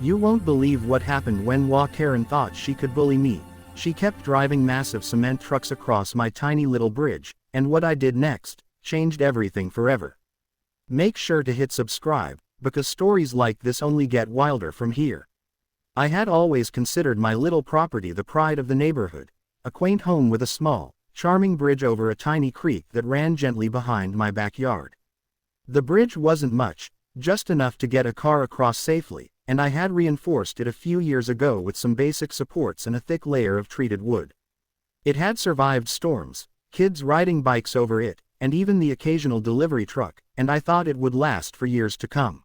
You won't believe what happened when HOA Karen thought she could bully me. She kept driving massive cement trucks across my tiny little bridge, and what I did next changed everything forever. Make sure to hit subscribe, because stories like this only get wilder from here. I had always considered my little property the pride of the neighborhood, a quaint home with a small, charming bridge over a tiny creek that ran gently behind my backyard. The bridge wasn't much, just enough to get a car across safely, and I had reinforced it a few years ago with some basic supports and a thick layer of treated wood. It had survived storms, kids riding bikes over it, and even the occasional delivery truck, and I thought it would last for years to come.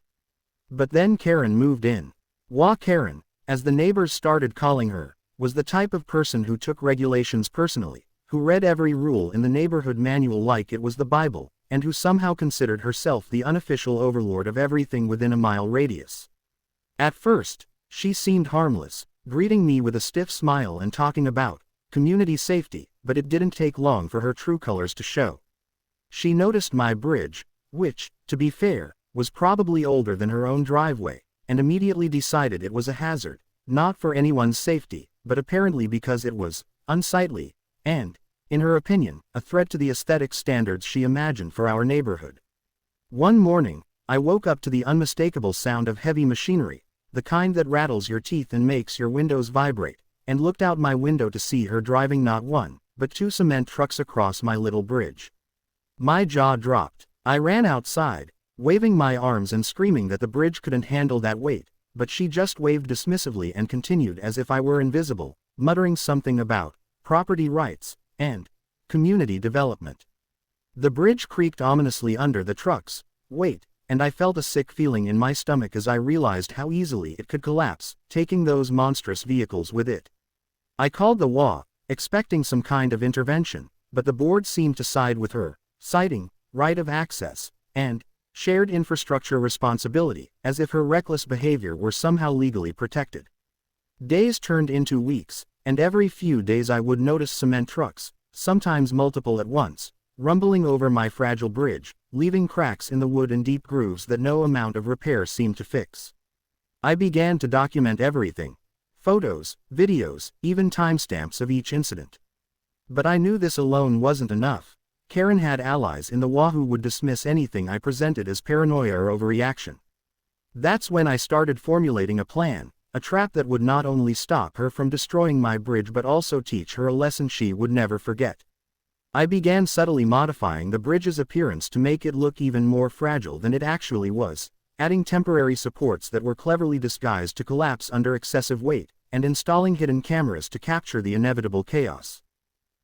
But then Karen moved in. HOA Karen, as the neighbors started calling her, was the type of person who took regulations personally, who read every rule in the neighborhood manual like it was the Bible, and who somehow considered herself the unofficial overlord of everything within a mile radius. At first, she seemed harmless, greeting me with a stiff smile and talking about community safety, but it didn't take long for her true colors to show. She noticed my bridge, which, to be fair, was probably older than her own driveway, and immediately decided it was a hazard, not for anyone's safety, but apparently because it was unsightly, and, in her opinion, a threat to the aesthetic standards she imagined for our neighborhood. One morning, I woke up to the unmistakable sound of heavy machinery, the kind that rattles your teeth and makes your windows vibrate, and looked out my window to see her driving not one, but two cement trucks across my little bridge. My jaw dropped. I ran outside, waving my arms and screaming that the bridge couldn't handle that weight, but she just waved dismissively and continued as if I were invisible, muttering something about property rights and community development. The bridge creaked ominously under the truck's weight, and I felt a sick feeling in my stomach as I realized how easily it could collapse, taking those monstrous vehicles with it. I called the HOA, expecting some kind of intervention, but the board seemed to side with her, citing right of access and shared infrastructure responsibility, as if her reckless behavior were somehow legally protected. Days turned into weeks, and every few days I would notice cement trucks, sometimes multiple at once, rumbling over my fragile bridge, leaving cracks in the wood and deep grooves that no amount of repair seemed to fix. I began to document everything: photos, videos, even timestamps of each incident. But I knew this alone wasn't enough. Karen had allies in the HOA who would dismiss anything I presented as paranoia or overreaction. That's when I started formulating a plan, a trap that would not only stop her from destroying my bridge but also teach her a lesson she would never forget. I began subtly modifying the bridge's appearance to make it look even more fragile than it actually was, adding temporary supports that were cleverly disguised to collapse under excessive weight, and installing hidden cameras to capture the inevitable chaos.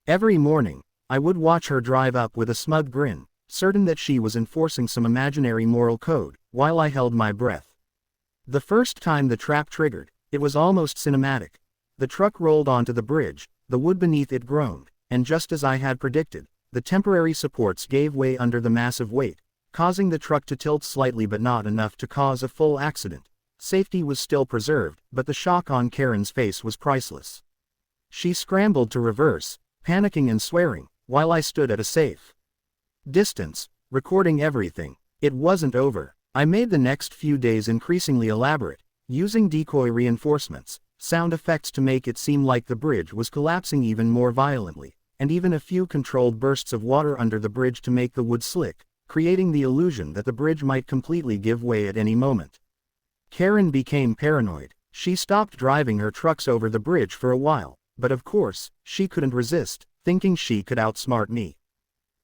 Every morning, I would watch her drive up with a smug grin, certain that she was enforcing some imaginary moral code, while I held my breath. The first time the trap triggered, it was almost cinematic. The truck rolled onto the bridge, the wood beneath it groaned, and just as I had predicted, the temporary supports gave way under the massive weight, causing the truck to tilt slightly but not enough to cause a full accident. Safety was still preserved, but the shock on Karen's face was priceless. She scrambled to reverse, panicking and swearing, while I stood at a safe distance, recording everything. It wasn't over. I made the next few days increasingly elaborate, using decoy reinforcements, sound effects to make it seem like the bridge was collapsing even more violently, and even a few controlled bursts of water under the bridge to make the wood slick, creating the illusion that the bridge might completely give way at any moment. Karen became paranoid. She stopped driving her trucks over the bridge for a while, but of course, she couldn't resist, thinking she could outsmart me.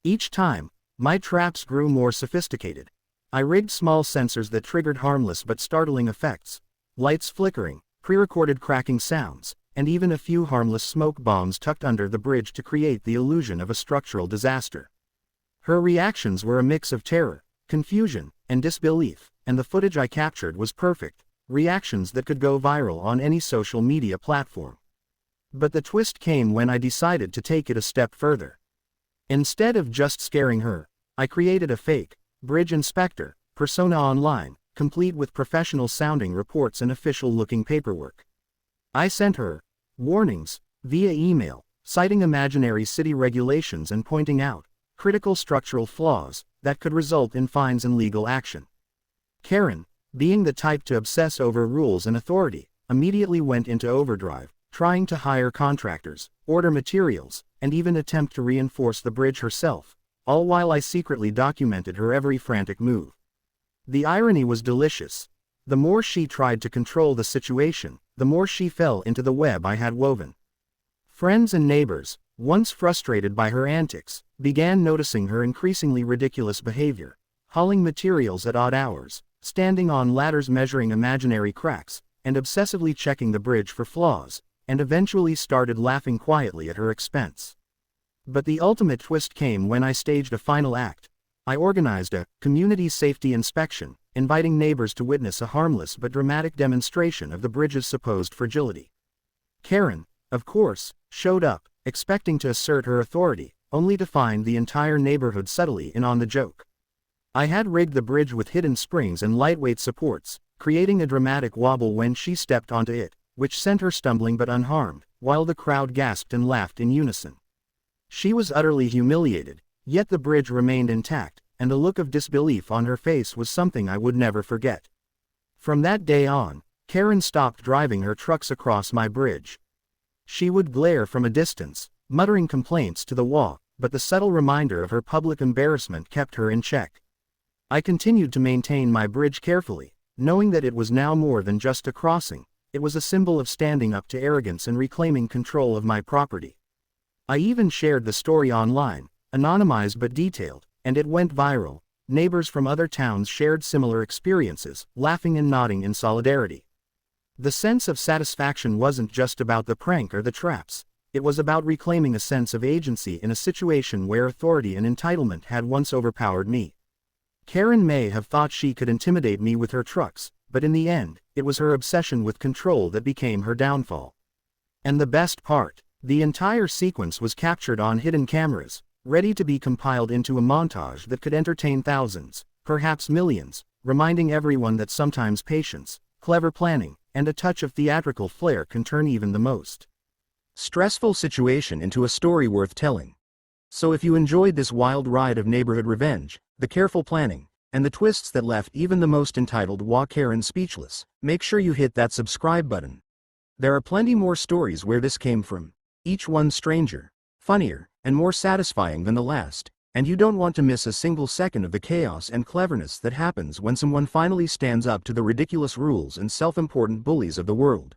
Each time, my traps grew more sophisticated. I rigged small sensors that triggered harmless but startling effects, lights flickering, pre-recorded cracking sounds, and even a few harmless smoke bombs tucked under the bridge to create the illusion of a structural disaster. Her reactions were a mix of terror, confusion, and disbelief, and the footage I captured was perfect, reactions that could go viral on any social media platform. But the twist came when I decided to take it a step further. Instead of just scaring her, I created a fake bridge inspector persona online, complete with professional-sounding reports and official-looking paperwork. I sent her warnings via email, citing imaginary city regulations and pointing out critical structural flaws that could result in fines and legal action. Karen, being the type to obsess over rules and authority, immediately went into overdrive, trying to hire contractors, order materials, and even attempt to reinforce the bridge herself, all while I secretly documented her every frantic move. The irony was delicious. The more she tried to control the situation, the more she fell into the web I had woven. Friends and neighbors, once frustrated by her antics, began noticing her increasingly ridiculous behavior, hauling materials at odd hours, standing on ladders measuring imaginary cracks, and obsessively checking the bridge for flaws, and eventually started laughing quietly at her expense. But the ultimate twist came when I staged a final act. I organized a community safety inspection, inviting neighbors to witness a harmless but dramatic demonstration of the bridge's supposed fragility. Karen, of course, showed up, expecting to assert her authority, only to find the entire neighborhood subtly in on the joke. I had rigged the bridge with hidden springs and lightweight supports, creating a dramatic wobble when she stepped onto it, which sent her stumbling but unharmed, while the crowd gasped and laughed in unison. She was utterly humiliated, yet the bridge remained intact, and the look of disbelief on her face was something I would never forget. From that day on, Karen stopped driving her trucks across my bridge. She would glare from a distance, muttering complaints to the wall, but the subtle reminder of her public embarrassment kept her in check. I continued to maintain my bridge carefully, knowing that it was now more than just a crossing. It was a symbol of standing up to arrogance and reclaiming control of my property. I even shared the story online, anonymized but detailed, and it went viral. Neighbors from other towns shared similar experiences, laughing and nodding in solidarity. The sense of satisfaction wasn't just about the prank or the traps. It was about reclaiming a sense of agency in a situation where authority and entitlement had once overpowered me. Karen may have thought she could intimidate me with her trucks, but in the end, it was her obsession with control that became her downfall. And the best part, the entire sequence was captured on hidden cameras, ready to be compiled into a montage that could entertain thousands, perhaps millions, reminding everyone that sometimes patience, clever planning, and a touch of theatrical flair can turn even the most stressful situation into a story worth telling. So if you enjoyed this wild ride of neighborhood revenge, the careful planning, and the twists that left even the most entitled HOA Karen speechless, make sure you hit that subscribe button. There are plenty more stories where this came from, each one stranger, funnier, and more satisfying than the last, and you don't want to miss a single second of the chaos and cleverness that happens when someone finally stands up to the ridiculous rules and self-important bullies of the world.